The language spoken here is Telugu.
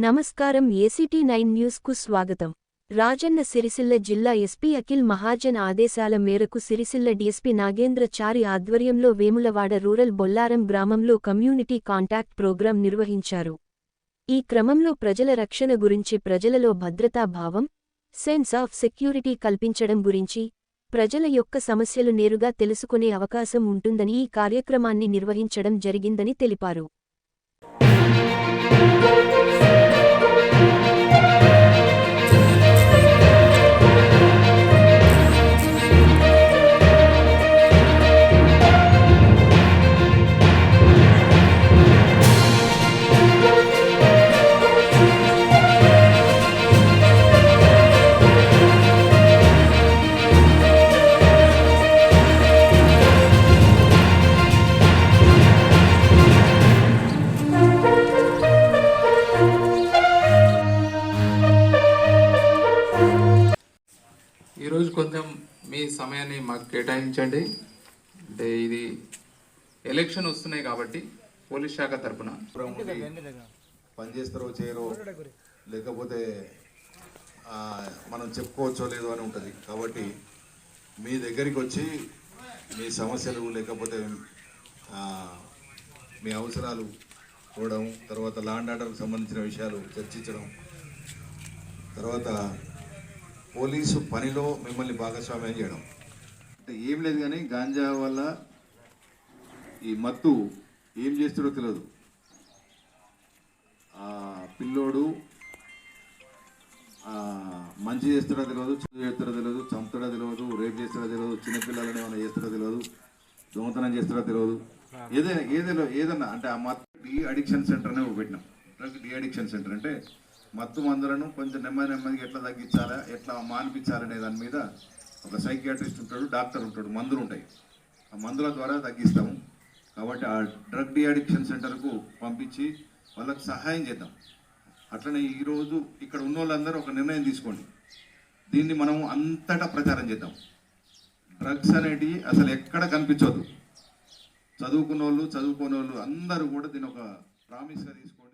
నమస్కారం ACT9 న్యూస్కు స్వాగతం. రాజన్న సిరిసిల్ల జిల్లా ఎస్పీ అఖిల్ మహాజన్ ఆదేశాల మేరకు సిరిసిల్ల డీఎస్పీ నాగేంద్ర చారి ఆధ్వర్యంలో వేములవాడ రూరల్ బొల్లారం గ్రామంలో కమ్యూనిటీ కాంటాక్ట్ ప్రోగ్రాం నిర్వహించారు. ఈ క్రమంలో ప్రజల రక్షణ గురించి, ప్రజలలో భద్రతా భావం, సెన్స్ ఆఫ్ సెక్యూరిటీ కల్పించడం గురించి, ప్రజల యొక్క సమస్యలు నేరుగా తెలుసుకునే అవకాశం ఉంటుందని ఈ కార్యక్రమాన్ని నిర్వహించడం జరిగిందని తెలిపారు. ఈరోజు కొంచెం మీ సమయాన్ని మాకు కేటాయించండి. అంటే ఇది ఎలక్షన్ వస్తున్నాయి కాబట్టి పోలీస్ శాఖ తరఫున పనిచేస్తారో చేయరో, లేకపోతే మనం చెప్పుకోవచ్చో లేదో అని ఉంటుంది. కాబట్టి మీ దగ్గరికి వచ్చి మీ సమస్యలు లేకపోతే మీ అవసరాలు చూడడం, తర్వాత లా అండ్ ఆర్డర్కి సంబంధించిన విషయాలు చర్చించడం, తర్వాత పోలీసు పనిలో మిమ్మల్ని భాగస్వామ్యం చేయడం. అంటే ఏం లేదు, కానీ గాంజా వల్ల ఈ మత్తు ఏం చేస్తాడో తెలియదు. పిల్లోడు మంచి చేస్తాడో తెలియదు, చెడు చేస్తాడో తెలియదు, చంపుతాడో తెలియదు, రేప్ చేస్తాడో తెలియదు, చిన్నపిల్లలని ఏమైనా చేస్తాడో తెలియదు, దొంగతనం చేస్తాడో తెలియదు. ఏదైనా అంటే ఆ మత్తు డీ అడిక్షన్ సెంటర్ అనే పెట్టినాం. డ్రగ్ డీ అడిక్షన్ సెంటర్ అంటే మత్తు మందులను కొంచెం నెమ్మదిగా ఎట్లా తగ్గించాలా, ఎట్లా మానిపించాలనే దాని మీద ఒక సైకియాట్రిస్ట్ ఉంటాడు, డాక్టర్ ఉంటాడు, మందులు ఉంటాయి. ఆ మందుల ద్వారా తగ్గిస్తాము. కాబట్టి ఆ డ్రగ్ డీ అడిక్షన్ సెంటర్కు పంపించి వాళ్ళకి సహాయం చేద్దాం. అట్లనే ఈరోజు ఇక్కడ ఉన్న వాళ్ళందరూ ఒక నిర్ణయం తీసుకోండి, దీన్ని మనం అంతటా ప్రచారం చేద్దాం. డ్రగ్స్ అనేటివి అసలు ఎక్కడ కనిపించవద్దు. చదువుకున్న వాళ్ళు, చదువుకోని వాళ్ళు అందరూ కూడా దీన్ని ఒక ప్రామిస్గా తీసుకోండి.